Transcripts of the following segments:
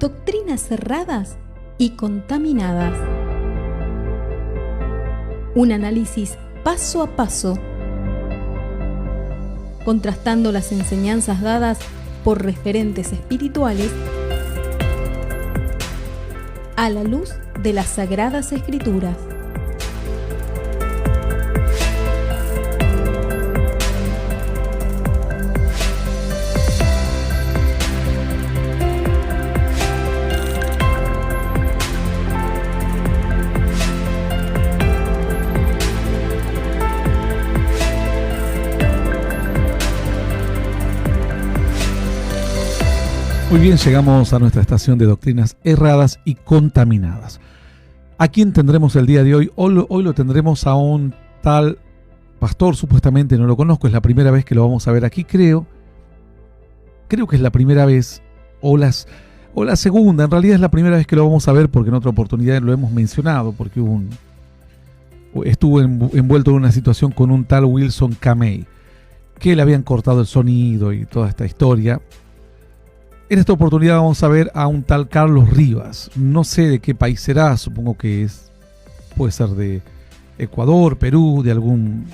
doctrinas erradas y contaminadas. Un análisis paso a paso, contrastando las enseñanzas dadas por referentes espirituales a la luz de las Sagradas Escrituras. Muy bien, llegamos a nuestra estación de doctrinas erradas y contaminadas. ¿A quién tendremos el día de hoy? Hoy lo tendremos a un tal pastor, supuestamente no lo conozco, es la primera vez que lo vamos a ver aquí, creo que es la primera vez, o la segunda, en realidad es la primera vez que lo vamos a ver porque en otra oportunidad lo hemos mencionado, porque estuvo envuelto en una situación con un tal Wilson Camey, que le habían cortado el sonido y toda esta historia. En esta oportunidad vamos a ver a un tal Carlos Rivas. No sé de qué país será, supongo que puede ser de Ecuador, Perú, de algún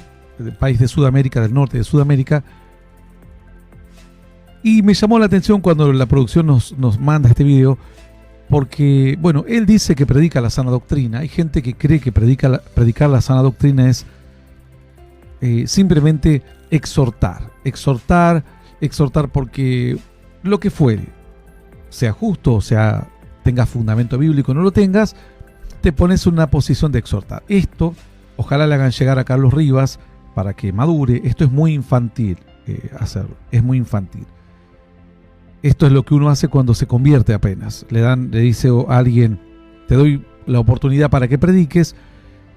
país de Sudamérica, del norte de Sudamérica. Y me llamó la atención cuando la producción nos manda este video, porque, bueno, él dice que predica la sana doctrina. Hay gente que cree que predicar la sana doctrina es simplemente exhortar porque lo que fuere, sea justo, sea tenga fundamento bíblico, no lo tengas, te pones en una posición de exhortar. Esto, ojalá le hagan llegar a Carlos Rivas para que madure. Esto es muy infantil hacerlo, es muy infantil. Esto es lo que uno hace cuando se convierte apenas. Le dice a alguien, te doy la oportunidad para que prediques,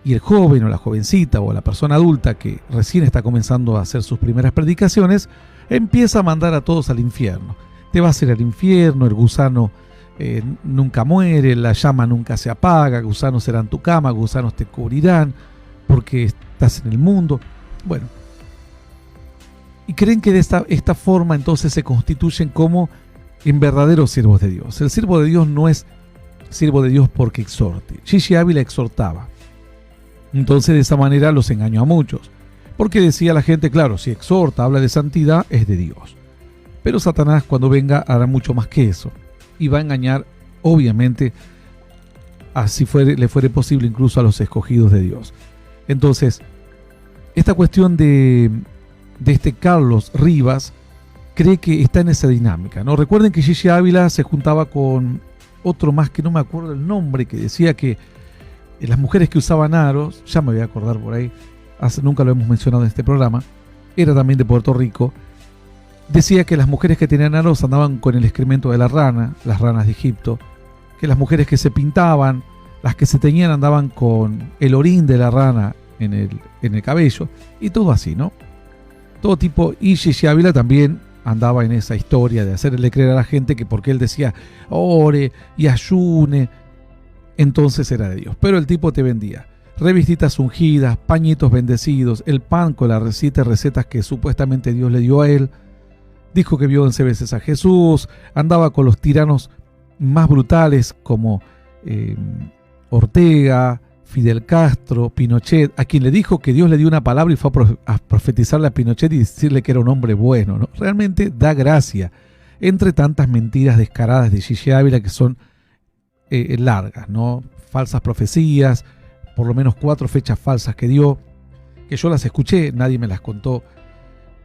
y el joven o la jovencita o la persona adulta que recién está comenzando a hacer sus primeras predicaciones, empieza a mandar a todos al infierno. Te vas a ir al infierno, el gusano nunca muere, la llama nunca se apaga, gusanos serán tu cama, gusanos te cubrirán, porque estás en el mundo. Bueno, y creen que de esta forma entonces se constituyen como en verdaderos siervos de Dios. El siervo de Dios no es siervo de Dios porque exhorte. Gigi Ávila exhortaba. Entonces de esa manera los engañó a muchos, porque decía la gente, claro, si exhorta, habla de santidad, es de Dios. Pero Satanás cuando venga hará mucho más que eso y va a engañar, obviamente, así le fuere posible, incluso a los escogidos de Dios. Entonces, esta cuestión de este Carlos Rivas cree que está en esa dinámica, ¿no? Recuerden que Gigi Ávila se juntaba con otro más que no me acuerdo el nombre, que decía que las mujeres que usaban aros, ya me voy a acordar por ahí, nunca lo hemos mencionado en este programa, era también de Puerto Rico. Decía que las mujeres que tenían aros andaban con el excremento de la rana, las ranas de Egipto, que las mujeres que se pintaban, las que se teñían andaban con el orín de la rana en el cabello, y todo así, ¿no? Todo tipo, y Gigi Ávila también andaba en esa historia de hacerle creer a la gente que porque él decía ore y ayune, entonces era de Dios. Pero el tipo te vendía revistitas ungidas, pañitos bendecidos, el pan con las recetas que supuestamente Dios le dio a él. Dijo que vio 11 veces a Jesús, andaba con los tiranos más brutales como Ortega, Fidel Castro, Pinochet, a quien le dijo que Dios le dio una palabra y fue a profetizarle a Pinochet y decirle que era un hombre bueno, ¿no? Realmente da gracia entre tantas mentiras descaradas de Gigi Ávila que son largas, ¿no? Falsas profecías, por lo menos 4 fechas falsas que dio, que yo las escuché, nadie me las contó,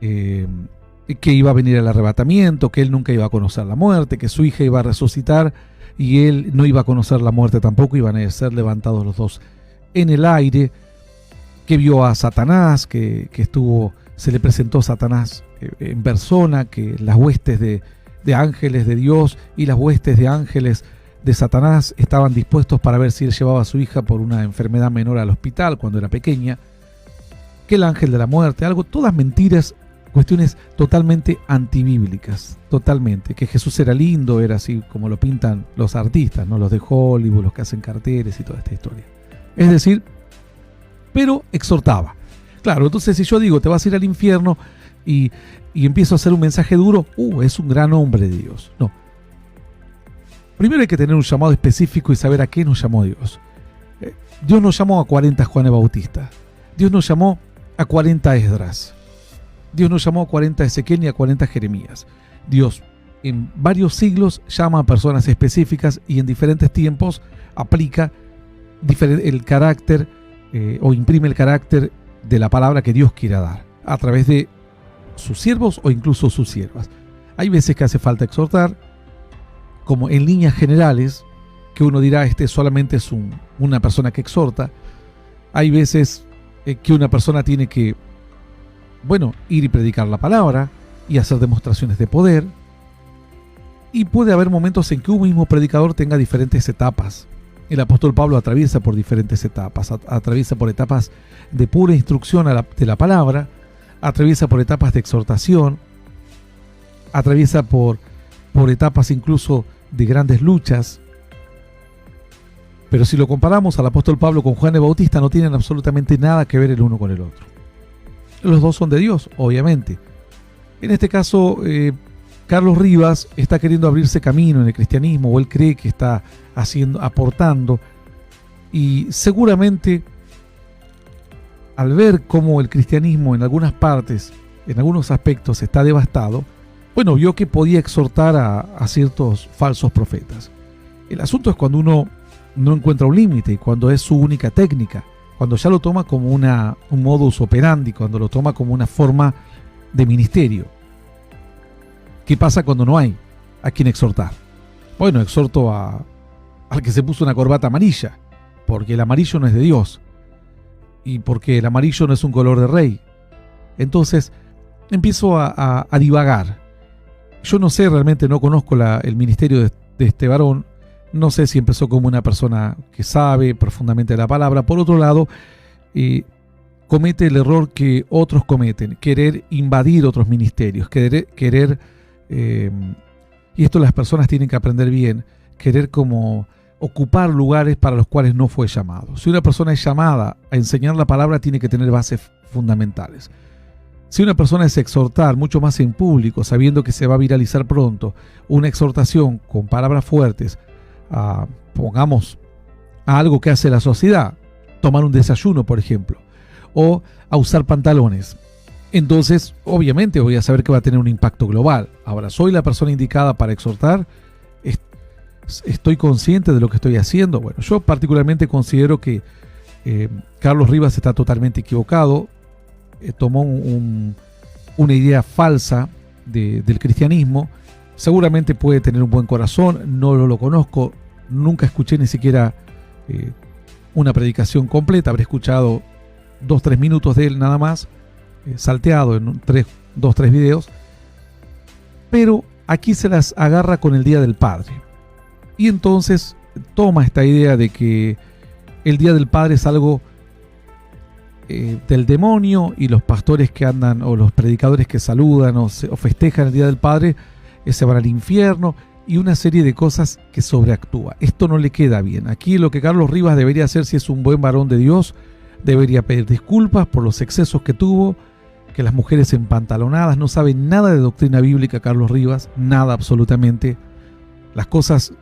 que iba a venir el arrebatamiento, que él nunca iba a conocer la muerte, que su hija iba a resucitar y él no iba a conocer la muerte tampoco, iban a ser levantados los dos en el aire, que vio a Satanás, que se le presentó Satanás en persona, que las huestes de ángeles de Dios y las huestes de ángeles de Satanás estaban dispuestos para ver si él llevaba a su hija por una enfermedad menor al hospital cuando era pequeña, que el ángel de la muerte, todas mentiras, cuestiones totalmente antibíblicas, totalmente, que Jesús era lindo, era así como lo pintan los artistas, ¿no? Los de Hollywood, los que hacen carteles y toda esta historia. Es decir, pero exhortaba. Claro, entonces si yo digo, te vas a ir al infierno y empiezo a hacer un mensaje duro, es un gran hombre de Dios. No. Primero hay que tener un llamado específico y saber a qué nos llamó Dios. Dios nos llamó a 40 Juanes Bautistas. Dios nos llamó a 40 Esdras. Dios nos llamó a 40 Ezequiel y a 40 Jeremías. Dios en varios siglos llama a personas específicas y en diferentes tiempos aplica el carácter o imprime el carácter de la palabra que Dios quiera dar a través de sus siervos o incluso sus siervas. Hay veces que hace falta exhortar, como en líneas generales, que uno dirá, solamente es una persona que exhorta. Hay veces que una persona tiene que, ir y predicar la palabra y hacer demostraciones de poder. Y puede haber momentos en que un mismo predicador tenga diferentes etapas. El apóstol Pablo atraviesa por diferentes etapas, atraviesa por etapas de pura instrucción de la palabra, atraviesa por etapas de exhortación, atraviesa por etapas incluso de grandes luchas. Pero si lo comparamos al apóstol Pablo con Juan el Bautista, no tienen absolutamente nada que ver el uno con el otro. Los dos son de Dios, obviamente. En este caso, Carlos Rivas está queriendo abrirse camino en el cristianismo, o él cree que está aportando, y seguramente al ver cómo el cristianismo en algunas partes, en algunos aspectos está devastado, vio que podía exhortar a ciertos falsos profetas. El asunto es cuando uno no encuentra un límite, cuando es su única técnica, cuando ya lo toma como un modus operandi, cuando lo toma como una forma de ministerio. ¿Qué pasa cuando no hay a quien exhortar? Exhorto al que se puso una corbata amarilla, porque el amarillo no es de Dios, y porque el amarillo no es un color de rey. Entonces empiezo a divagar. Yo no sé, realmente no conozco el ministerio de este varón. No sé si empezó como una persona que sabe profundamente la palabra. Por otro lado, comete el error que otros cometen, querer invadir otros ministerios, y esto las personas tienen que aprender bien, querer como ocupar lugares para los cuales no fue llamado. Si una persona es llamada a enseñar la palabra, tiene que tener bases fundamentales. Si una persona es exhortar, mucho más en público, sabiendo que se va a viralizar pronto, una exhortación con palabras fuertes, pongamos a algo que hace la sociedad, tomar un desayuno, por ejemplo, o a usar pantalones, entonces obviamente voy a saber que va a tener un impacto global. Ahora, ¿soy la persona indicada para exhortar? ¿Estoy consciente de lo que estoy haciendo? Yo particularmente considero que Carlos Rivas está totalmente equivocado. Tomó una idea falsa del cristianismo. Seguramente puede tener un buen corazón, no lo conozco, nunca escuché ni siquiera una predicación completa, habré escuchado 2-3 minutos de él nada más, salteado en 2-3 videos, pero aquí se las agarra con el Día del Padre. Y entonces toma esta idea de que el Día del Padre es algo del demonio, y los pastores que andan, o los predicadores que saludan o festejan el Día del Padre, se van al infierno, y una serie de cosas que sobreactúa. Esto no le queda bien. Aquí lo que Carlos Rivas debería hacer, si es un buen varón de Dios, debería pedir disculpas por los excesos que tuvo, que las mujeres empantalonadas, no sabe nada de doctrina bíblica Carlos Rivas, nada absolutamente. Las cosas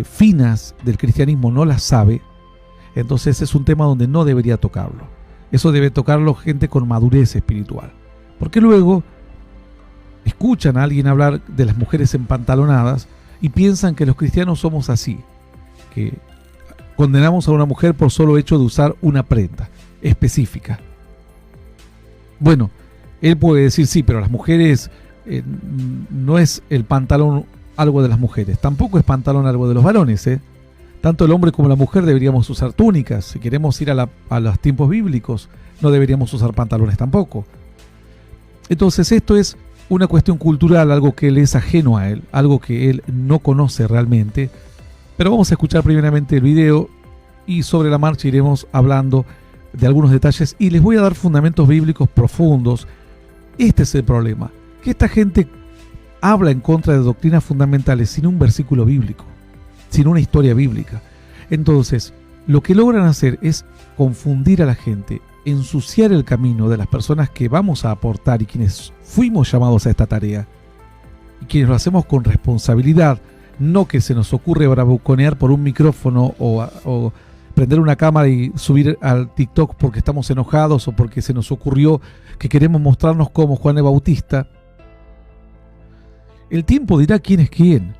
finas del cristianismo no las sabe. Entonces es un tema donde no debería tocarlo. Eso debe tocarlo gente con madurez espiritual. Porque luego escuchan a alguien hablar de las mujeres empantalonadas y piensan que los cristianos somos así, que condenamos a una mujer por solo hecho de usar una prenda específica. Él puede decir sí, pero las mujeres, no es el pantalón algo de las mujeres, tampoco es pantalón algo de los varones. Tanto el hombre como la mujer deberíamos usar túnicas. Si queremos ir a los tiempos bíblicos, no deberíamos usar pantalones tampoco. Entonces esto es una cuestión cultural, algo que él es ajeno a él, algo que él no conoce realmente. Pero vamos a escuchar primeramente el video y sobre la marcha iremos hablando de algunos detalles y les voy a dar fundamentos bíblicos profundos. Este es el problema, que esta gente habla en contra de doctrinas fundamentales sin un versículo bíblico, sin una historia bíblica. Entonces, lo que logran hacer es confundir a la gente, ensuciar el camino de las personas que vamos a aportar y quienes fuimos llamados a esta tarea, y quienes lo hacemos con responsabilidad, no que se nos ocurre bravuconear por un micrófono o prender una cámara y subir al TikTok porque estamos enojados o porque se nos ocurrió que queremos mostrarnos como Juan el Bautista. El tiempo dirá quién es quién.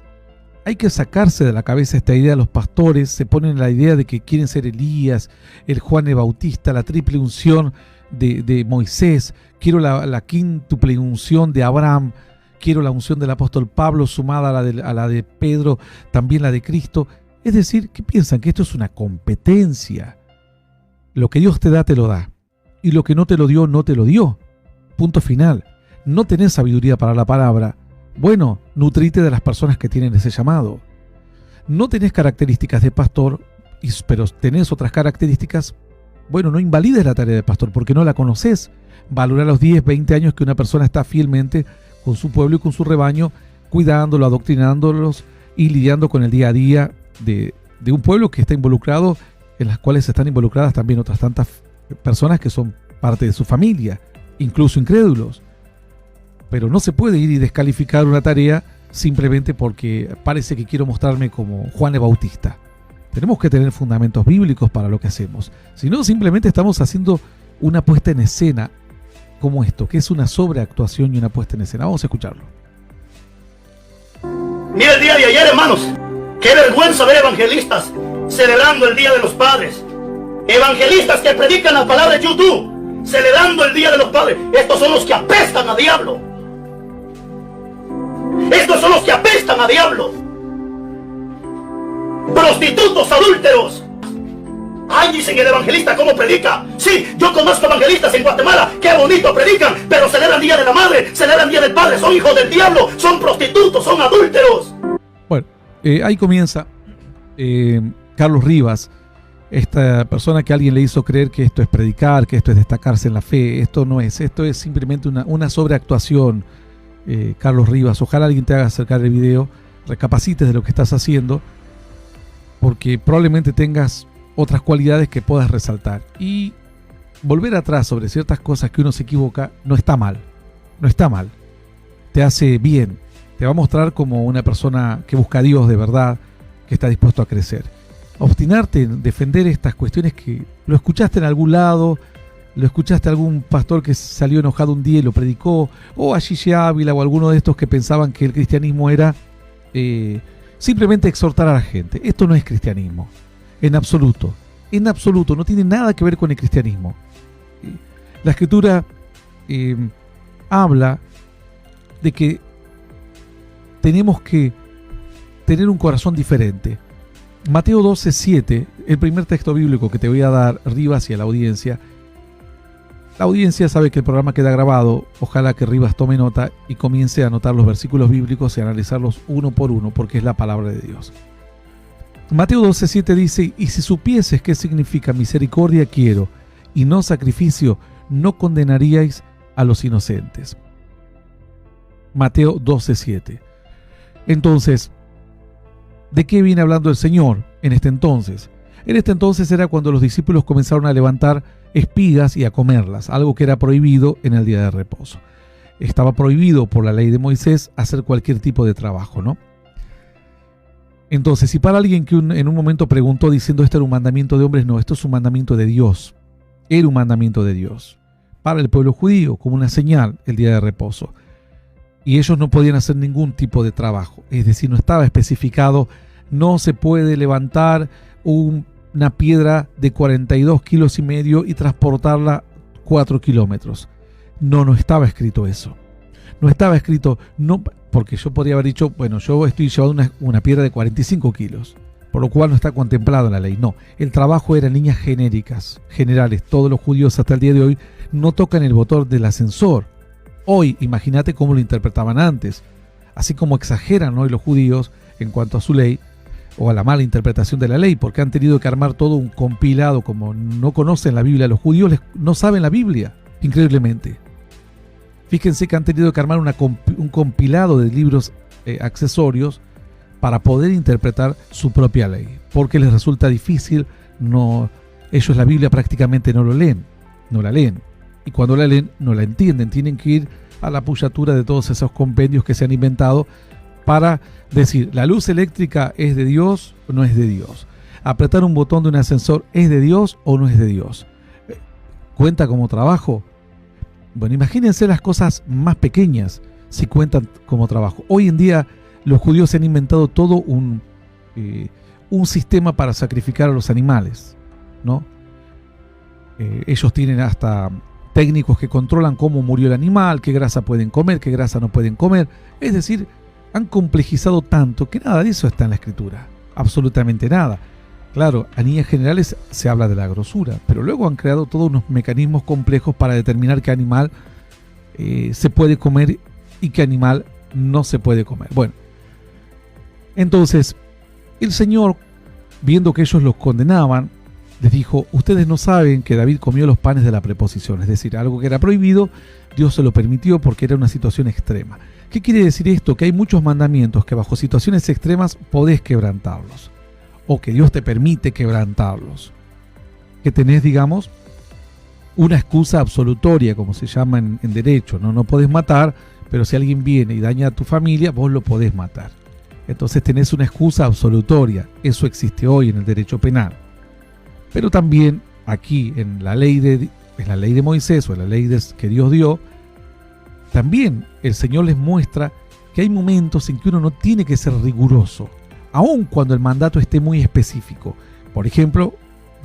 Hay que sacarse de la cabeza esta idea. Los pastores se ponen la idea de que quieren ser Elías, el Juan el Bautista, la triple unción de Moisés. Quiero la quíntuple unción de Abraham. Quiero la unción del apóstol Pablo sumada a la de Pedro, también la de Cristo. Es decir, ¿qué piensan? Que esto es una competencia. Lo que Dios te da, te lo da. Y lo que no te lo dio, no te lo dio. Punto final. No tenés sabiduría para la palabra. Bueno, nutrite de las personas que tienen ese llamado. No tenés características de pastor, pero tenés otras características. Bueno, no invalides la tarea de pastor porque no la conoces. Valora los 10, 20 años que una persona está fielmente con su pueblo y con su rebaño, cuidándolo, adoctrinándolos y lidiando con el día a día de un pueblo que está involucrado, en las cuales están involucradas también otras tantas personas que son parte de su familia, incluso incrédulos. Pero no se puede ir y descalificar una tarea simplemente porque parece que quiero mostrarme como Juan el Bautista. Tenemos que tener fundamentos bíblicos para lo que hacemos. Si no, simplemente estamos haciendo una puesta en escena como esto, que es una sobreactuación y una puesta en escena. Vamos a escucharlo. Mira el día de ayer, hermanos. Qué vergüenza ver evangelistas celebrando el Día de los Padres. Evangelistas que predican la palabra de YouTube, celebrando el Día de los Padres. Estos son los que apestan a diablo. Estos son los que apestan a diablo. Prostitutos, adúlteros. Ay, dicen el evangelista, ¿cómo predica? Sí, yo conozco evangelistas en Guatemala, qué bonito predican, pero celebran el Día de la Madre, celebran el Día del Padre, son hijos del diablo, son prostitutos, son adúlteros. Bueno, ahí comienza Carlos Rivas, esta persona que alguien le hizo creer que esto es predicar, que esto es destacarse en la fe. Esto no es, esto es simplemente una sobreactuación. Carlos Rivas, ojalá alguien te haga acercar el video, recapacites de lo que estás haciendo, porque probablemente tengas otras cualidades que puedas resaltar. Y volver atrás sobre ciertas cosas que uno se equivoca no está mal. No está mal. Te hace bien. Te va a mostrar como una persona que busca a Dios de verdad, que está dispuesto a crecer. Obstinarte en defender estas cuestiones que lo escuchaste en algún lado, lo escuchaste a algún pastor que salió enojado un día y lo predicó, o a Gigi Ávila o alguno de estos que pensaban que el cristianismo era simplemente exhortar a la gente. Esto no es cristianismo. En absoluto, no tiene nada que ver con el cristianismo. La Escritura habla de que tenemos que tener un corazón diferente. Mateo 12:7, el primer texto bíblico que te voy a dar, Rivas, y a la audiencia. La audiencia sabe que el programa queda grabado. Ojalá que Rivas tome nota y comience a anotar los versículos bíblicos y a analizarlos uno por uno, porque es la palabra de Dios. Mateo 12:7 dice: y si supieses qué significa misericordia quiero y no sacrificio, no condenaríais a los inocentes. Mateo 12:7. Entonces, ¿de qué viene hablando el Señor en este entonces? En este entonces era cuando los discípulos comenzaron a levantar espigas y a comerlas, algo que era prohibido en el día de reposo. Estaba prohibido por la ley de Moisés hacer cualquier tipo de trabajo, ¿no? Entonces, si para alguien que en un momento preguntó diciendo esto era un mandamiento de hombres, no, esto es un mandamiento de Dios. Era un mandamiento de Dios. Para el pueblo judío, como una señal, el día de reposo. Y ellos no podían hacer ningún tipo de trabajo. Es decir, no estaba especificado, no se puede levantar una piedra de 42 kilos y medio y transportarla 4 kilómetros. No estaba escrito eso. No estaba escrito, no, porque yo podría haber dicho, bueno, yo estoy llevando una piedra de 45 kilos, por lo cual no está contemplado en la ley. No, el trabajo era en líneas genéricas, generales. Todos los judíos hasta el día de hoy no tocan el botón del ascensor. Hoy, imagínate cómo lo interpretaban antes. Así como exageran hoy los judíos en cuanto a su ley, o a la mala interpretación de la ley, porque han tenido que armar todo un compilado. Como no conocen la Biblia, los judíos no saben la Biblia, increíblemente. Fíjense que han tenido que armar un compilado de libros accesorios para poder interpretar su propia ley, porque les resulta difícil. Ellos la Biblia prácticamente no la leen, y cuando la leen no la entienden, tienen que ir a la apoyatura de todos esos compendios que se han inventado para decir, la luz eléctrica es de Dios o no es de Dios. Apretar un botón de un ascensor es de Dios o no es de Dios. ¿Cuenta como trabajo? Bueno, imagínense las cosas más pequeñas si cuentan como trabajo. Hoy en día los judíos se han inventado todo un sistema para sacrificar a los animales, ¿no? Ellos tienen hasta técnicos que controlan cómo murió el animal, qué grasa pueden comer, qué grasa no pueden comer. Es decir, han complejizado tanto que nada de eso está en la Escritura. Absolutamente nada. Claro, a líneas generales se habla de la grosura, pero luego han creado todos unos mecanismos complejos para determinar qué animal se puede comer y qué animal no se puede comer. Bueno, entonces el Señor, viendo que ellos los condenaban, les dijo, ustedes no saben que David comió los panes de la preposición, es decir, algo que era prohibido, Dios se lo permitió porque era una situación extrema. ¿Qué quiere decir esto? Que hay muchos mandamientos que bajo situaciones extremas podés quebrantarlos, o que Dios te permite quebrantarlos, que tenés, digamos, una excusa absolutoria, como se llama en derecho, no podés matar, pero si alguien viene y daña a tu familia, vos lo podés matar. Entonces tenés una excusa absolutoria, eso existe hoy en el derecho penal. Pero también aquí en la ley de Moisés o en la ley que Dios dio, también el Señor les muestra que hay momentos en que uno no tiene que ser riguroso, aun cuando el mandato esté muy específico. Por ejemplo,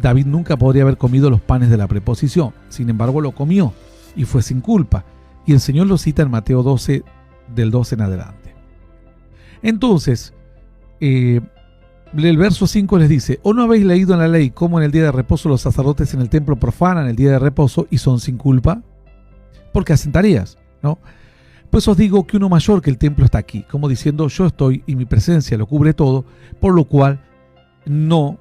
David nunca podría haber comido los panes de la preposición, sin embargo lo comió y fue sin culpa. Y el Señor lo cita en Mateo 12, del 12 en adelante. Entonces, el verso 5 les dice, ¿o no habéis leído en la ley cómo en el día de reposo los sacerdotes en el templo profanan el día de reposo y son sin culpa? Porque hacen tareas, ¿no? Pues os digo que uno mayor que el templo está aquí, como diciendo, yo estoy y mi presencia lo cubre todo, por lo cual no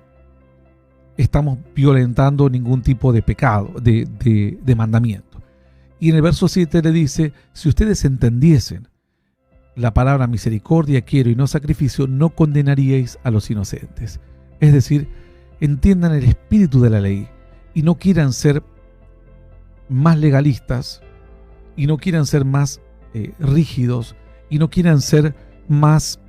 estamos violentando ningún tipo de pecado, de mandamiento. Y en el verso 7 le dice, si ustedes entendiesen la palabra misericordia quiero y no sacrificio, no condenaríais a los inocentes. Es decir, entiendan el espíritu de la ley y no quieran ser más legalistas y no quieran ser más rígidos y no quieran ser más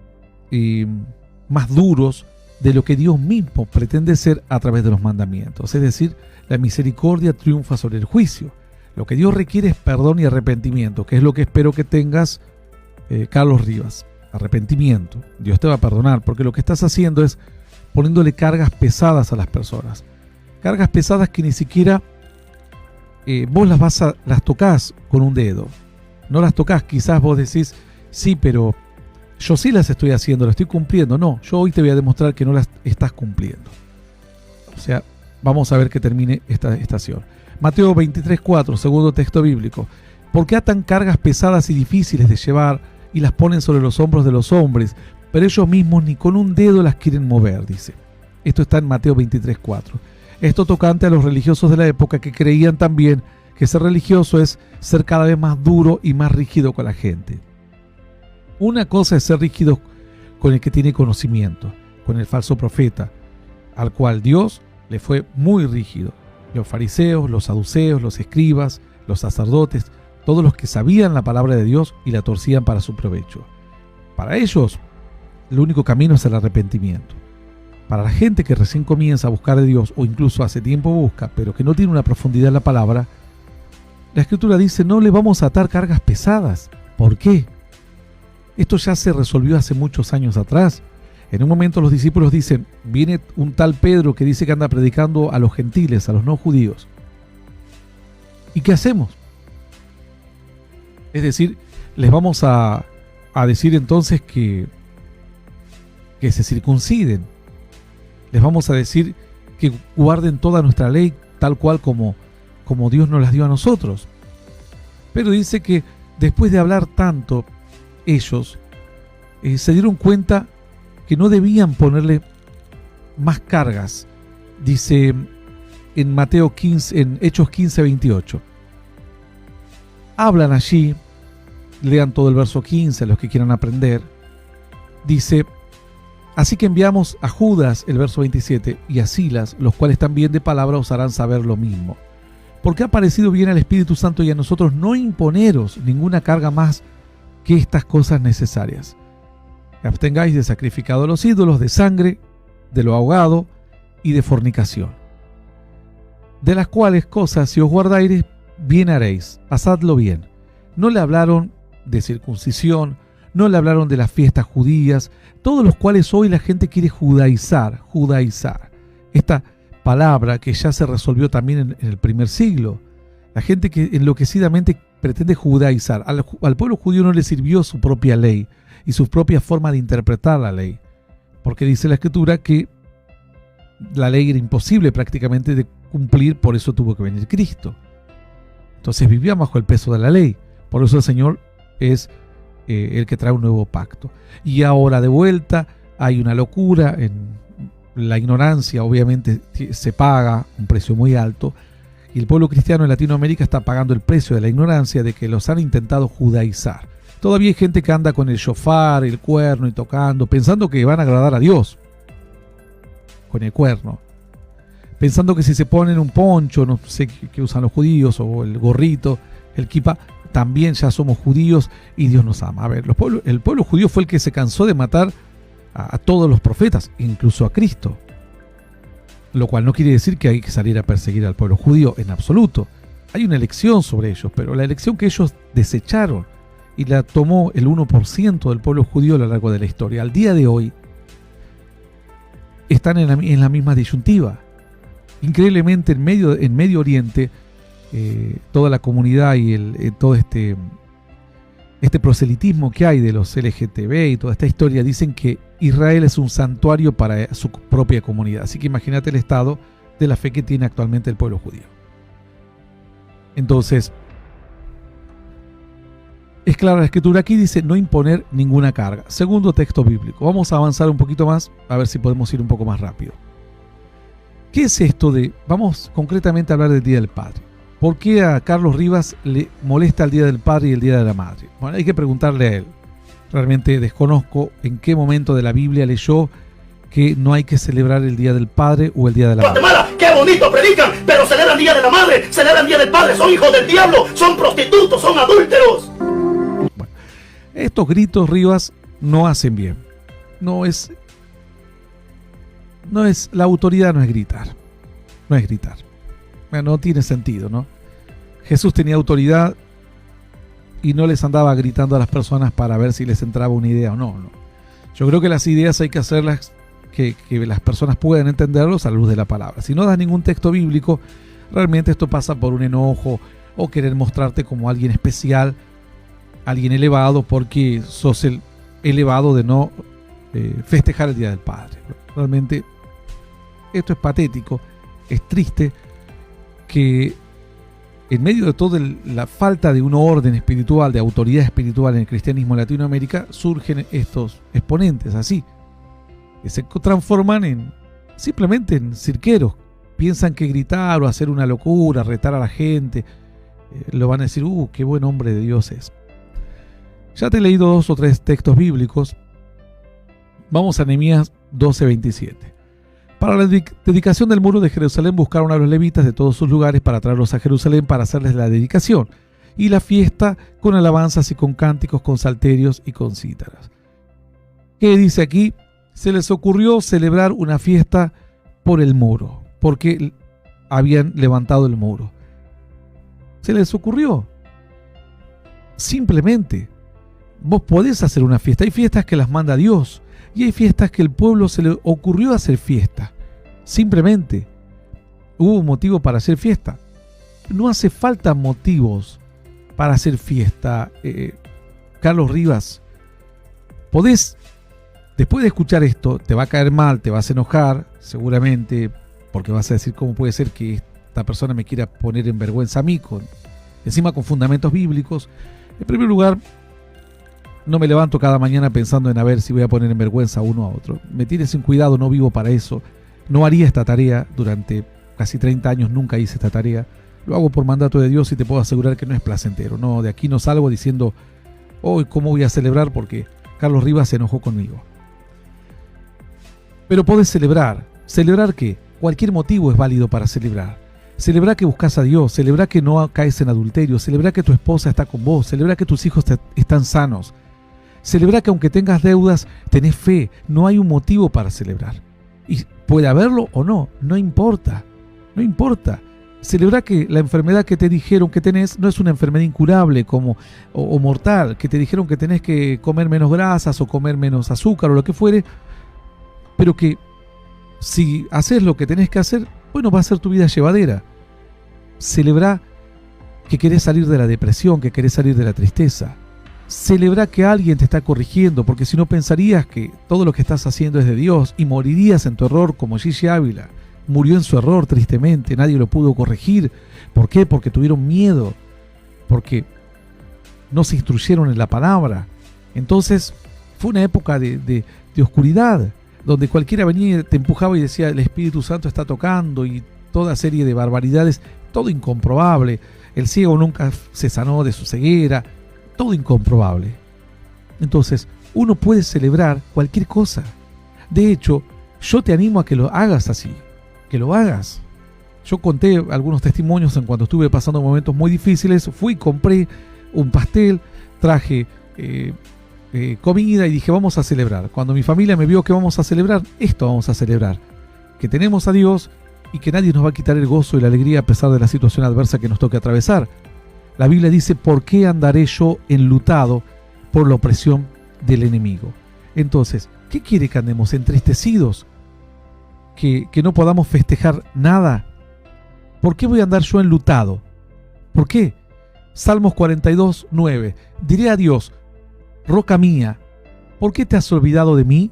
duros de lo que Dios mismo pretende ser a través de los mandamientos. Es decir, la misericordia triunfa sobre el juicio. Lo que Dios requiere es perdón y arrepentimiento, que es lo que espero que tengas, Carlos Rivas. Arrepentimiento. Dios te va a perdonar, porque lo que estás haciendo es poniéndole cargas pesadas a las personas. Cargas pesadas que ni siquiera vos las tocás con un dedo. No las tocás, quizás vos decís, sí, pero yo sí las estoy haciendo, las estoy cumpliendo. No, yo hoy te voy a demostrar que no las estás cumpliendo. O sea, vamos a ver que termine esta estación. Mateo 23:4, segundo texto bíblico. ¿Por qué atan cargas pesadas y difíciles de llevar y las ponen sobre los hombros de los hombres, pero ellos mismos ni con un dedo las quieren mover? Dice. Esto está en Mateo 23:4. Esto tocante a los religiosos de la época que creían también que ser religioso es ser cada vez más duro y más rígido con la gente. Una cosa es ser rígido con el que tiene conocimiento, con el falso profeta, al cual Dios le fue muy rígido. Los fariseos, los saduceos, los escribas, los sacerdotes, todos los que sabían la palabra de Dios y la torcían para su provecho. Para ellos, el único camino es el arrepentimiento. Para la gente que recién comienza a buscar a Dios o incluso hace tiempo busca, pero que no tiene una profundidad en la palabra, la Escritura dice, no le vamos a atar cargas pesadas. ¿Por qué? Esto ya se resolvió hace muchos años atrás. En un momento los discípulos dicen, viene un tal Pedro que dice que anda predicando a los gentiles, a los no judíos. ¿Y qué hacemos? Es decir, les vamos a decir entonces que se circunciden. Les vamos a decir que guarden toda nuestra ley tal cual como Dios nos las dio a nosotros. Pero dice que después de hablar tanto, ellos se dieron cuenta que no debían ponerle más cargas. Dice en Mateo 15, en Hechos 15:28. Hablan allí, lean todo el verso 15, los que quieran aprender. Dice, así que enviamos a Judas, el verso 27, y a Silas, los cuales también de palabra os harán saber lo mismo. Porque ha parecido bien al Espíritu Santo y a nosotros no imponeros ninguna carga más que estas cosas necesarias. abstengáis de sacrificado a los ídolos, de sangre, de lo ahogado y de fornicación. De las cuales cosas, si os guardáis, bien haréis, pasadlo bien. No le hablaron de circuncisión, no le hablaron de las fiestas judías, todos los cuales hoy la gente quiere judaizar. Esta palabra que ya se resolvió también en el primer siglo. La gente que enloquecidamente pretende judaizar. Al pueblo judío no le sirvió su propia ley y su propia forma de interpretar la ley. Porque dice la Escritura que la ley era imposible prácticamente de cumplir, por eso tuvo que venir Cristo. Entonces vivían bajo el peso de la ley. Por eso el Señor es el que trae un nuevo pacto. Y ahora de vuelta hay una locura. En la ignorancia obviamente se paga un precio muy alto. Y el pueblo cristiano en Latinoamérica está pagando el precio de la ignorancia, de que los han intentado judaizar. Todavía hay gente que anda con el shofar, el cuerno y tocando, pensando que van a agradar a Dios con el cuerno. Pensando que si se ponen un poncho, no sé qué usan los judíos, o el gorrito, el kippah, también ya somos judíos y Dios nos ama. A ver, el pueblo judío fue el que se cansó de matar a todos los profetas, incluso a Cristo. Lo cual no quiere decir que hay que salir a perseguir al pueblo judío en absoluto. Hay una elección sobre ellos, pero la elección que ellos desecharon y la tomó el 1% del pueblo judío a lo largo de la historia. Al día de hoy están en la misma disyuntiva. Increíblemente en Medio Oriente, toda la comunidad y todo este proselitismo que hay de los LGTB y toda esta historia, dicen que Israel es un santuario para su propia comunidad. Así que imagínate el estado de la fe que tiene actualmente el pueblo judío. Entonces, es clara la Escritura aquí, dice no imponer ninguna carga. Segundo texto bíblico. Vamos a avanzar un poquito más, a ver si podemos ir un poco más rápido. ¿Qué es esto de, vamos concretamente a hablar del Día del Padre? ¿Por qué a Carlos Rivas le molesta el Día del Padre y el Día de la Madre? Bueno, hay que preguntarle a él. Realmente desconozco en qué momento de la Biblia leyó que no hay que celebrar el Día del Padre o el Día de la Madre. Guatemala, qué bonito predican, pero celebran Día de la Madre, celebran Día del Padre, son hijos del diablo, son prostitutos, son adúlteros. Bueno, estos gritos, Rivas, no hacen bien. La autoridad no es gritar. No es gritar. No tiene sentido, ¿no? Jesús tenía autoridad y no les andaba gritando a las personas para ver si les entraba una idea o no. Yo creo que las ideas hay que hacerlas que las personas puedan entenderlos a la luz de la palabra. Si no das ningún texto bíblico, realmente esto pasa por un enojo o querer mostrarte como alguien especial, alguien elevado, porque sos el elevado de no festejar el Día del Padre. Realmente esto es patético, es triste que en medio de toda la falta de un orden espiritual, de autoridad espiritual en el cristianismo en Latinoamérica, surgen estos exponentes así, que se transforman simplemente en cirqueros. Piensan que gritar o hacer una locura, retar a la gente, lo van a decir, qué buen hombre de Dios es. Ya te he leído 2 o 3 textos bíblicos. Vamos a Nehemías 12:27. Para la dedicación del muro de Jerusalén buscaron a los levitas de todos sus lugares para traerlos a Jerusalén para hacerles la dedicación y la fiesta con alabanzas y con cánticos, con salterios y con cítaras. ¿Qué dice aquí? Se les ocurrió celebrar una fiesta por el muro, porque habían levantado el muro. Se les ocurrió. Simplemente, vos podés hacer una fiesta. Hay fiestas que las manda Dios. Y hay fiestas que el pueblo se le ocurrió hacer fiesta. Simplemente hubo un motivo para hacer fiesta. No hace falta motivos para hacer fiesta. Carlos Rivas, podés, después de escuchar esto, te va a caer mal, te vas a enojar, seguramente, porque vas a decir cómo puede ser que esta persona me quiera poner en vergüenza a mí, encima con fundamentos bíblicos. En primer lugar, no me levanto cada mañana pensando en a ver si voy a poner en vergüenza a uno a otro. Me tienes sin cuidado, no vivo para eso. No haría esta tarea. Durante casi 30 años nunca hice esta tarea. Lo hago por mandato de Dios y te puedo asegurar que no es placentero. No, de aquí no salgo diciendo, hoy cómo voy a celebrar porque Carlos Rivas se enojó conmigo. Pero podés celebrar. ¿Celebrar qué? Cualquier motivo es válido para celebrar. Celebrar que buscas a Dios. Celebrar que no caes en adulterio. Celebrar que tu esposa está con vos. Celebrar que tus hijos están sanos. Celebra que aunque tengas deudas, tenés fe. No hay un motivo para celebrar. Y puede haberlo o no, no importa. No importa. Celebra que la enfermedad que te dijeron que tenés no es una enfermedad incurable o mortal, que te dijeron que tenés que comer menos grasas o comer menos azúcar o lo que fuere, pero que si haces lo que tenés que hacer, bueno, va a ser tu vida llevadera. Celebra que querés salir de la depresión, que querés salir de la tristeza. Celebra que alguien te está corrigiendo, porque si no pensarías que todo lo que estás haciendo es de Dios y morirías en tu error como Gigi Ávila. Murió en su error tristemente, nadie lo pudo corregir. ¿Por qué? Porque tuvieron miedo, porque no se instruyeron en la palabra. Entonces fue una época de oscuridad, donde cualquiera venía, te empujaba y decía el Espíritu Santo está tocando y toda serie de barbaridades, todo incomprobable. El ciego nunca se sanó de su ceguera, todo incomprobable. Entonces uno puede celebrar cualquier cosa. De hecho, yo te animo a que lo hagas así, que lo hagas. Yo conté algunos testimonios en cuando estuve pasando momentos muy difíciles. Fui, compré un pastel, traje comida y dije vamos a celebrar. Cuando mi familia me vio que vamos a celebrar, esto vamos a celebrar, que tenemos a Dios y que nadie nos va a quitar el gozo y la alegría a pesar de la situación adversa que nos toque atravesar. La Biblia dice, ¿por qué andaré yo enlutado por la opresión del enemigo? Entonces, ¿qué quiere que andemos entristecidos? ¿Que no podamos festejar nada? ¿Por qué voy a andar yo enlutado? ¿Por qué? Salmos 42, 9. Diré a Dios, roca mía, ¿por qué te has olvidado de mí?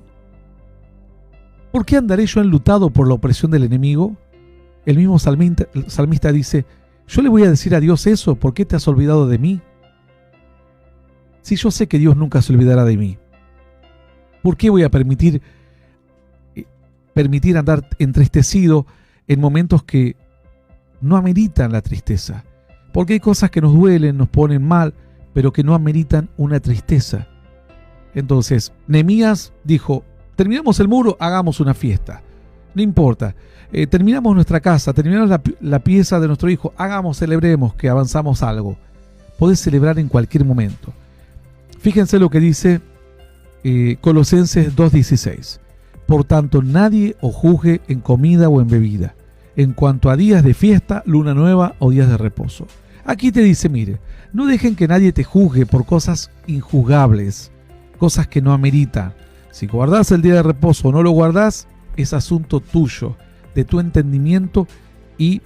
¿Por qué andaré yo enlutado por la opresión del enemigo? El mismo salmista dice, yo le voy a decir a Dios eso, ¿por qué te has olvidado de mí? Si yo sé que Dios nunca se olvidará de mí, ¿por qué voy a permitir andar entristecido en momentos que no ameritan la tristeza? Porque hay cosas que nos duelen, nos ponen mal, pero que no ameritan una tristeza. Entonces, Nehemías dijo, terminamos el muro, hagamos una fiesta. No importa, terminamos nuestra casa, terminamos la pieza de nuestro hijo, celebremos que avanzamos algo. Podés celebrar en cualquier momento. Fíjense lo que dice Colosenses 2:16. Por tanto, nadie os juzgue en comida o en bebida, en cuanto a días de fiesta, luna nueva o días de reposo. Aquí te dice, mire, no dejen que nadie te juzgue por cosas injuzgables, cosas que no ameritan. Si guardás el día de reposo o no lo guardás, es asunto tuyo, de tu entendimiento y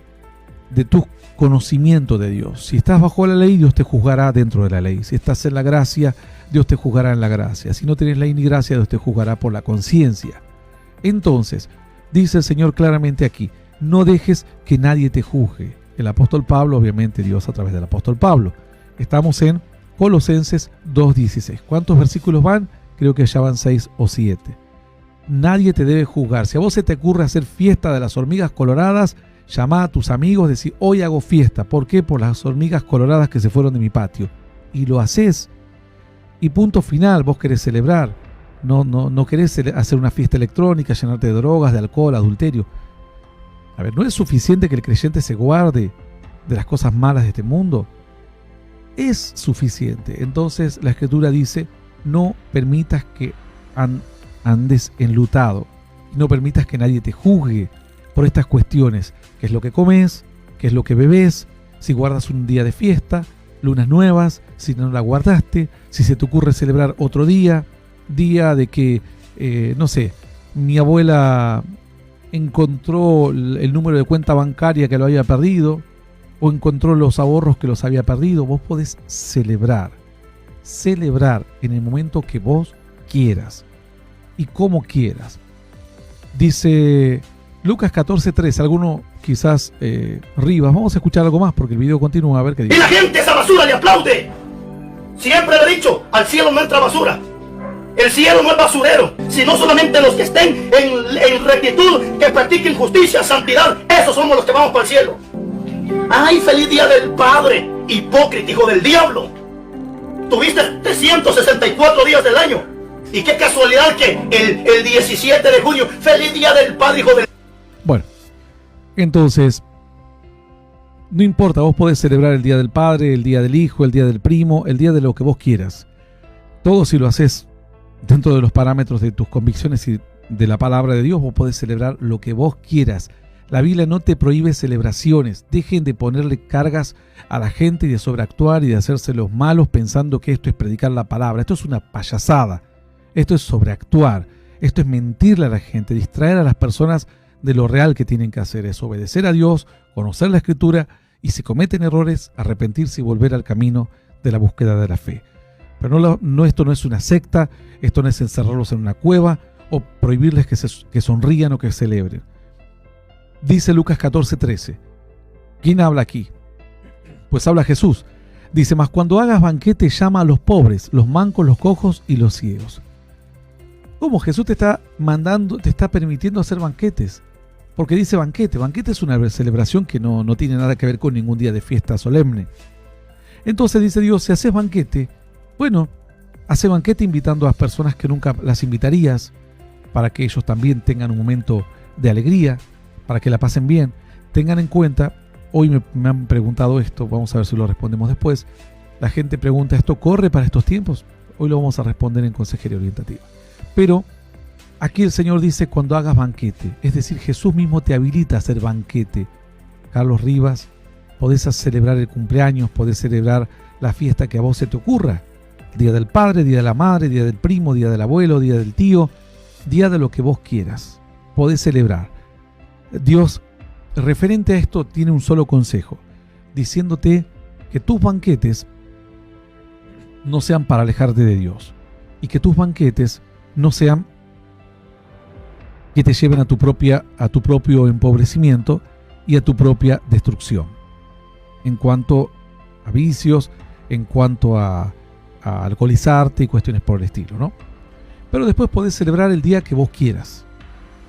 de tu conocimiento de Dios. Si estás bajo la ley, Dios te juzgará dentro de la ley. Si estás en la gracia, Dios te juzgará en la gracia. Si no tienes ley ni gracia, Dios te juzgará por la conciencia. Entonces, dice el Señor claramente aquí, no dejes que nadie te juzgue. El apóstol Pablo, obviamente Dios a través del apóstol Pablo. Estamos en Colosenses 2:16. ¿Cuántos versículos van? Creo que ya van 6 o 7. Nadie te debe juzgar. Si a vos se te ocurre hacer fiesta de las hormigas coloradas, llama a tus amigos, decís, hoy hago fiesta. ¿Por qué? Por las hormigas coloradas que se fueron de mi patio. Y lo haces. Y punto final, vos querés celebrar. No querés hacer una fiesta electrónica, llenarte de drogas, de alcohol, adulterio. A ver, ¿no es suficiente que el creyente se guarde de las cosas malas de este mundo? Es suficiente. Entonces la Escritura dice, no permitas que andes enlutado. No permitas que nadie te juzgue por estas cuestiones. ¿Qué es lo que comes? ¿Qué es lo que bebes? Si guardas un día de fiesta, lunas nuevas, si no la guardaste, si se te ocurre celebrar otro día de que, no sé, mi abuela encontró el número de cuenta bancaria que lo había perdido, o encontró los ahorros que los había perdido. Vos podés celebrar en el momento que vos quieras y como quieras. Dice Lucas 14:3, alguno quizás Rivas, vamos a escuchar algo más porque el video continúa, a ver qué dice. Y la gente esa basura le aplaude. Siempre le he dicho, al cielo no entra basura. El cielo no es basurero, sino solamente los que estén en rectitud, que practiquen justicia, santidad. Esos somos los que vamos para el cielo. ¡Ay, feliz día del Padre! Hipócrita, hijo del diablo. Tuviste 364 días del año. Y qué casualidad que el 17 de junio, feliz día del Padre, hijo del... Bueno, entonces, no importa, vos podés celebrar el día del Padre, el día del Hijo, el día del Primo, el día de lo que vos quieras. Todo si lo haces dentro de los parámetros de tus convicciones y de la palabra de Dios, vos podés celebrar lo que vos quieras. La Biblia no te prohíbe celebraciones. Dejen de ponerle cargas a la gente y de sobreactuar y de hacerse los malos pensando que esto es predicar la palabra. Esto es una payasada. Esto es sobreactuar. Esto es mentirle a la gente, distraer a las personas de lo real que tienen que hacer. Es obedecer a Dios, conocer la Escritura y si cometen errores, arrepentirse y volver al camino de la búsqueda de la fe. Pero esto no es una secta, esto no es encerrarlos en una cueva o prohibirles que sonrían o que celebren. Dice Lucas 14:13. ¿Quién habla aquí? Pues habla Jesús. Dice, mas cuando hagas banquete, llama a los pobres, los mancos, los cojos y los ciegos. ¿Cómo? Jesús te está mandando, te está permitiendo hacer banquetes. Porque dice banquete. Banquete es una celebración que no tiene nada que ver con ningún día de fiesta solemne. Entonces dice Dios, si haces banquete, bueno, hace banquete invitando a las personas que nunca las invitarías, para que ellos también tengan un momento de alegría, para que la pasen bien. Tengan en cuenta, hoy me han preguntado esto, vamos a ver si lo respondemos después. La gente pregunta, ¿esto corre para estos tiempos? Hoy lo vamos a responder en Consejería Orientativa. Pero aquí el Señor dice cuando hagas banquete, es decir, Jesús mismo te habilita a hacer banquete. Carlos Rivas, podés celebrar el cumpleaños, podés celebrar la fiesta que a vos se te ocurra. Día del padre, día de la madre, día del primo, día del abuelo, día del tío, día de lo que vos quieras. Podés celebrar. Dios, referente a esto, tiene un solo consejo, diciéndote que tus banquetes no sean para alejarte de Dios y que tus banquetes no sean que te lleven a tu propio empobrecimiento y a tu propia destrucción. En cuanto a vicios, en cuanto a alcoholizarte y cuestiones por el estilo, ¿no? Pero después podés celebrar el día que vos quieras.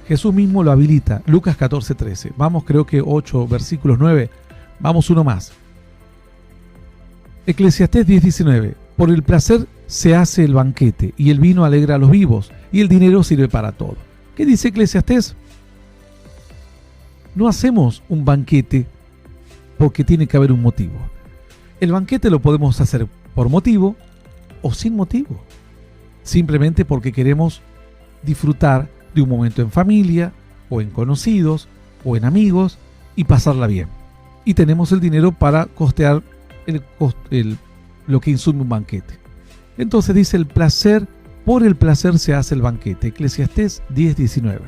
Jesús mismo lo habilita. Lucas 14:13. Vamos, creo que 8 versículos 9. Vamos uno más. Eclesiastés 10:19. Por el placer se hace el banquete, y el vino alegra a los vivos, y el dinero sirve para todo. ¿Qué dice Eclesiastés? No hacemos un banquete porque tiene que haber un motivo. El banquete lo podemos hacer por motivo o sin motivo. Simplemente porque queremos disfrutar de un momento en familia, o en conocidos, o en amigos, y pasarla bien. Y tenemos el dinero para costear lo que insume un banquete. Entonces dice por el placer se hace el banquete. Eclesiastés 10:19.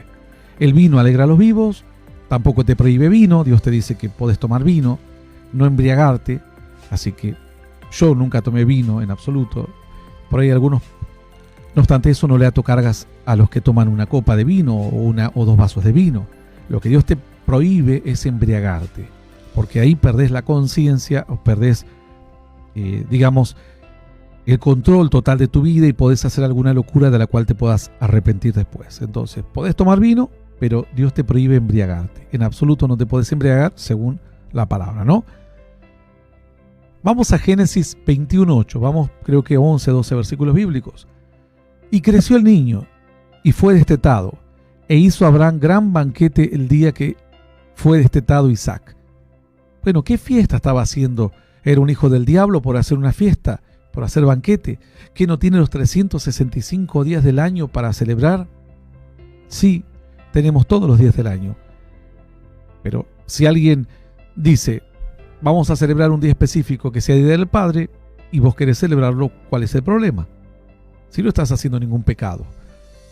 El vino alegra a los vivos, tampoco te prohíbe vino. Dios te dice que podés tomar vino, no embriagarte. Así que yo nunca tomé vino en absoluto. Por ahí algunos. No obstante eso, no le ato cargas a los que toman una copa de vino o 2 vasos de vino. Lo que Dios te prohíbe es embriagarte, porque ahí perdés la conciencia o perdés, el control total de tu vida y podés hacer alguna locura de la cual te puedas arrepentir después. Entonces, podés tomar vino, pero Dios te prohíbe embriagarte. En absoluto no te podés embriagar según la palabra, ¿no? Vamos a Génesis 21:8. Vamos, creo que 11, 12 versículos bíblicos. Y creció el niño, y fue destetado, e hizo Abraham gran banquete el día que fue destetado Isaac. Bueno, ¿qué fiesta estaba haciendo? ¿Era un hijo del diablo por hacer una fiesta, por hacer banquete? ¿Que no tiene los 365 días del año para celebrar? Sí, tenemos todos los días del año. Pero si alguien dice, vamos a celebrar un día específico que sea Día del Padre, y vos querés celebrarlo, ¿cuál es el problema? Si no estás haciendo ningún pecado.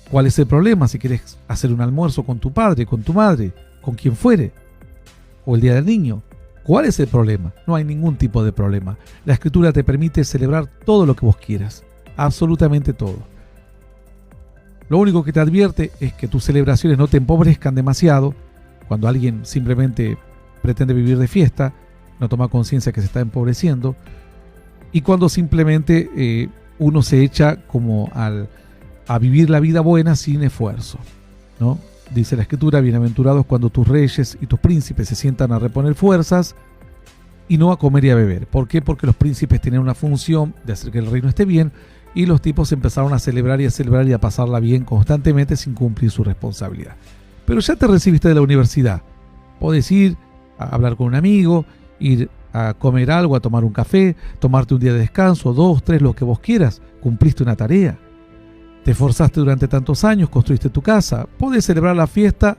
¿Cuál es el problema si quieres hacer un almuerzo con tu padre, con tu madre, con quien fuere? O el Día del Niño. ¿Cuál es el problema? No hay ningún tipo de problema. La Escritura te permite celebrar todo lo que vos quieras. Absolutamente todo. Lo único que te advierte es que tus celebraciones no te empobrezcan demasiado. Cuando alguien simplemente pretende vivir de fiesta, no toma conciencia que se está empobreciendo. Y cuando simplemente uno se echa como a vivir la vida buena sin esfuerzo, ¿no? Dice la Escritura, bienaventurados cuando tus reyes y tus príncipes se sientan a reponer fuerzas y no a comer y a beber. ¿Por qué? Porque los príncipes tenían una función de hacer que el reino esté bien, y los tipos empezaron a celebrar y a pasarla bien constantemente sin cumplir su responsabilidad. Pero ya te recibiste de la universidad, podés ir a hablar con un amigo, ir a comer algo, a tomar un café, tomarte un día de descanso, 2, 3, lo que vos quieras. Cumpliste una tarea. Te esforzaste durante tantos años, construiste tu casa. Podés celebrar la fiesta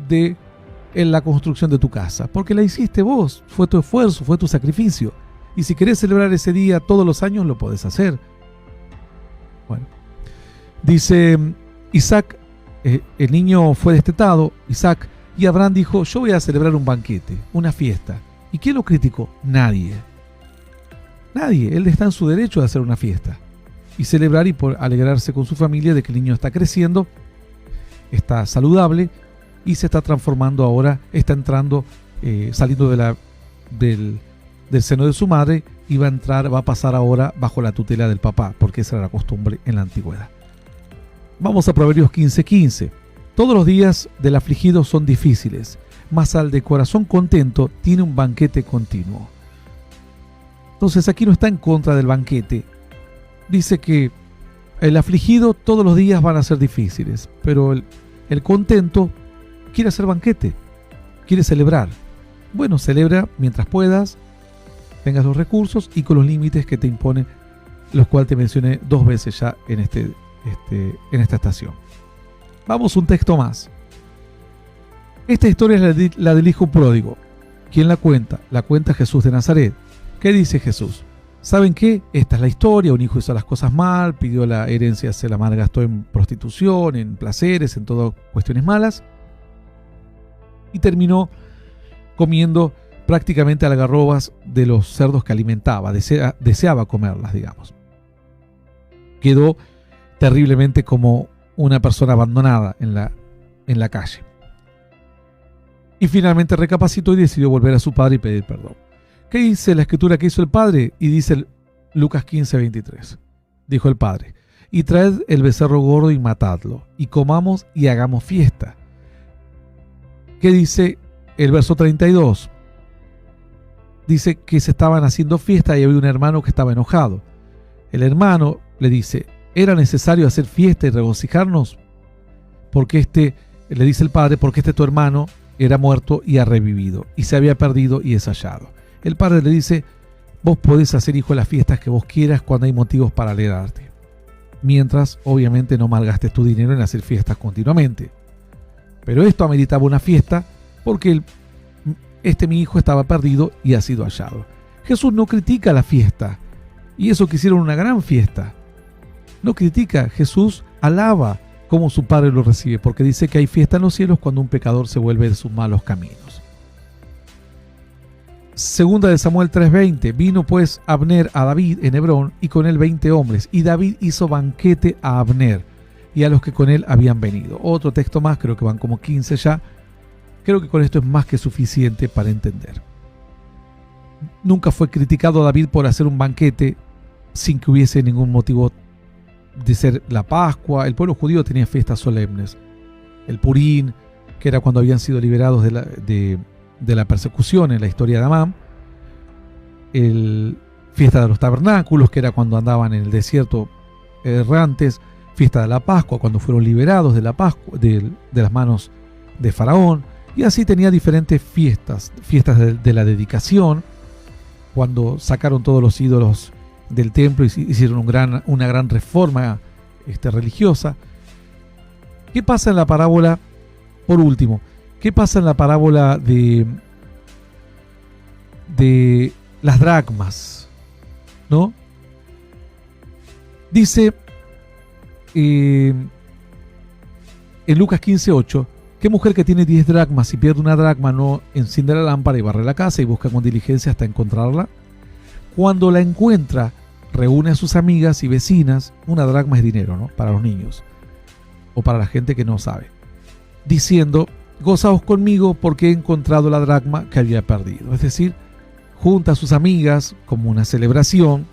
en la construcción de tu casa, porque la hiciste vos, fue tu esfuerzo, fue tu sacrificio. Y si querés celebrar ese día todos los años, lo podés hacer. Bueno, dice Isaac, el niño fue destetado, Isaac, y Abraham dijo: yo voy a celebrar un banquete, una fiesta. ¿Y quién lo criticó? Nadie. Nadie. Él está en su derecho de hacer una fiesta y celebrar y por alegrarse con su familia de que el niño está creciendo, está saludable y se está transformando ahora, está entrando, saliendo del seno de su madre, y va a pasar ahora bajo la tutela del papá, porque esa era la costumbre en la antigüedad. Vamos a Proverbios 15:15. Todos los días del afligido son difíciles, mas al de corazón contento tiene un banquete continuo. Entonces aquí no está en contra del banquete. Dice que el afligido todos los días van a ser difíciles, pero el contento quiere hacer banquete, quiere celebrar. Bueno, celebra mientras puedas, tengas los recursos y con los límites que te imponen, los cuales te mencioné 2 veces ya en esta estación. Vamos un texto más. Esta historia es la del hijo pródigo. ¿Quién la cuenta? La cuenta Jesús de Nazaret. ¿Qué dice Jesús? ¿Saben qué? Esta es la historia. Un hijo hizo las cosas mal, pidió la herencia, se la malgastó en prostitución, en placeres, en todas cuestiones malas, y terminó comiendo prácticamente algarrobas de los cerdos que alimentaba, deseaba comerlas, digamos. Quedó terriblemente como una persona abandonada en la calle. Y finalmente recapacitó y decidió volver a su padre y pedir perdón. ¿Qué dice la escritura que hizo el padre? Y dice Lucas 15:23. Dijo el padre: y traed el becerro gordo y matadlo, y comamos y hagamos fiesta. ¿Qué dice el verso 32? Dice que se estaban haciendo fiesta y había un hermano que estaba enojado. El hermano le dice: ¿era necesario hacer fiesta y regocijarnos? Porque le dice el padre, porque tu hermano era muerto y ha revivido, y se había perdido y es hallado. El padre le dice: vos podés hacer, hijo, las fiestas que vos quieras cuando hay motivos para alegrarte, mientras obviamente no malgastes tu dinero en hacer fiestas continuamente. Pero esto ameritaba una fiesta porque mi hijo estaba perdido y ha sido hallado. Jesús no critica la fiesta, y eso que hicieron una gran fiesta. No critica, Jesús alaba cómo su Padre lo recibe, porque dice que hay fiesta en los cielos cuando un pecador se vuelve de sus malos caminos. Segunda de Samuel 3:20. Vino pues Abner a David en Hebrón, y con él 20 hombres, y David hizo banquete a Abner y a los que con él habían venido. Otro texto más, creo que van como 15 ya. Creo que con esto es más que suficiente para entender. Nunca fue criticado David por hacer un banquete sin que hubiese ningún motivo de ser la Pascua. El pueblo judío tenía fiestas solemnes. El Purín, que era cuando habían sido liberados de la persecución en la historia de Amán. El fiesta de los tabernáculos, que era cuando andaban en el desierto errantes. Fiesta de la Pascua, cuando fueron liberados de la Pascua, de las manos de Faraón. Y así tenía diferentes fiestas de la dedicación, cuando sacaron todos los ídolos del templo y hicieron una gran reforma religiosa. ¿Qué pasa en la parábola? Por último, ¿qué pasa en la parábola de las dracmas? ¿No? Dice en Lucas 15:8, ¿qué mujer que tiene 10 dracmas y pierde una dracma no enciende la lámpara y barre la casa y busca con diligencia hasta encontrarla? Cuando la encuentra, reúne a sus amigas y vecinas. Una dracma es dinero, ¿no? Para los niños o para la gente que no sabe, diciendo: gozaos conmigo porque he encontrado la dracma que había perdido. Es decir, junta a sus amigas como una celebración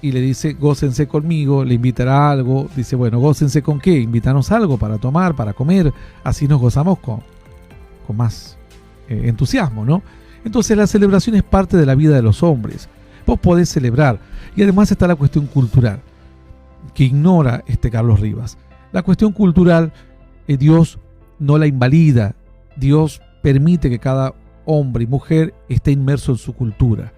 y le dice: gócense conmigo, le invitará algo. Dice: bueno, gócense con qué, invítanos algo para tomar, para comer, así nos gozamos con más entusiasmo, ¿no? Entonces la celebración es parte de la vida de los hombres. Vos podés celebrar. Y además está la cuestión cultural, que ignora Carlos Rivas. La cuestión cultural, Dios no la invalida. Dios permite que cada hombre y mujer, está inmerso en su cultura.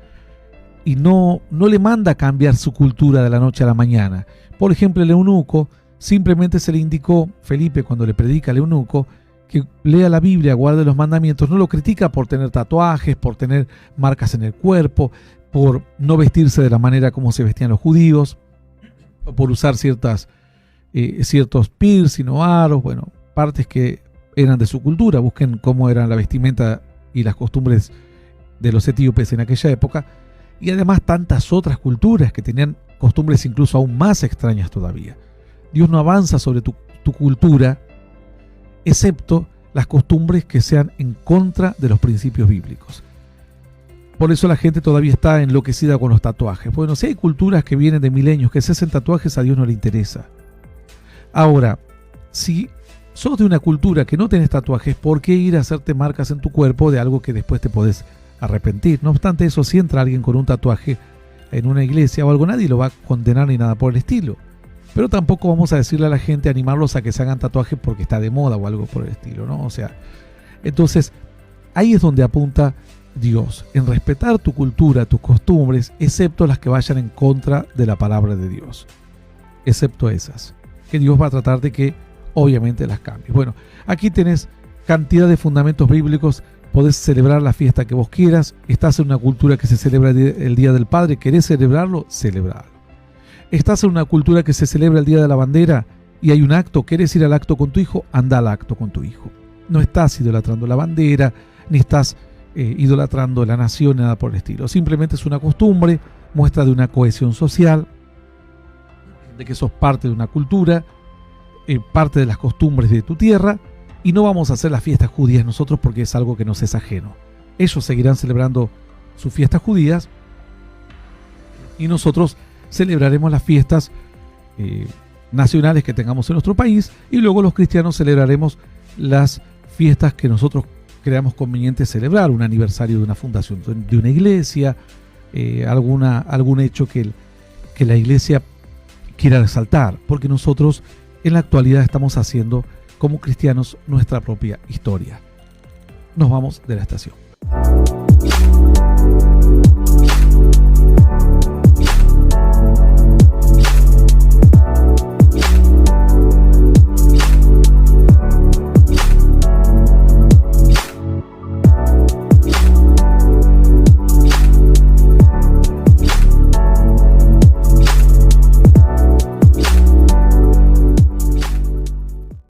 Y no le manda a cambiar su cultura de la noche a la mañana. Por ejemplo, el eunuco, simplemente se le indicó, Felipe cuando le predica al eunuco, que lea la Biblia, guarde los mandamientos. No lo critica por tener tatuajes, por tener marcas en el cuerpo, por no vestirse de la manera como se vestían los judíos, o por usar ciertos piercing o aros, bueno, partes que eran de su cultura. Busquen cómo eran la vestimenta y las costumbres de los etíopes en aquella época. Y además tantas otras culturas que tenían costumbres incluso aún más extrañas todavía. Dios no avanza sobre tu cultura, excepto las costumbres que sean en contra de los principios bíblicos. Por eso la gente todavía está enloquecida con los tatuajes. Bueno, si hay culturas que vienen de milenios que se hacen tatuajes, a Dios no le interesa. Ahora, si sos de una cultura que no tenés tatuajes, ¿por qué ir a hacerte marcas en tu cuerpo de algo que después te podés arrepentir? No obstante eso, si entra alguien con un tatuaje en una iglesia o algo, nadie lo va a condenar ni nada por el estilo. Pero tampoco vamos a decirle a la gente, animarlos a que se hagan tatuajes porque está de moda o algo por el estilo, ¿no? O sea, entonces ahí es donde apunta Dios, en respetar tu cultura, tus costumbres, excepto las que vayan en contra de la palabra de Dios. Excepto esas, que Dios va a tratar de que obviamente las cambies. Bueno, aquí tenés cantidad de fundamentos bíblicos. Podés celebrar la fiesta que vos quieras. Estás en una cultura que se celebra el Día del Padre. ¿Querés celebrarlo? Celebrarlo. Estás en una cultura que se celebra el Día de la Bandera y hay un acto. ¿Querés ir al acto con tu hijo? Anda al acto con tu hijo. No estás idolatrando la bandera, ni estás idolatrando la nación, nada por el estilo. Simplemente es una costumbre, muestra de una cohesión social, de que sos parte de una cultura, parte de las costumbres de tu tierra. Y no vamos a hacer las fiestas judías nosotros porque es algo que nos es ajeno. Ellos seguirán celebrando sus fiestas judías y nosotros celebraremos las fiestas nacionales que tengamos en nuestro país, y luego los cristianos celebraremos las fiestas que nosotros creamos conveniente celebrar, un aniversario de una fundación de una iglesia, algún hecho que la iglesia quiera resaltar, porque nosotros en la actualidad estamos haciendo como cristianos nuestra propia historia. Nos vamos de la estación.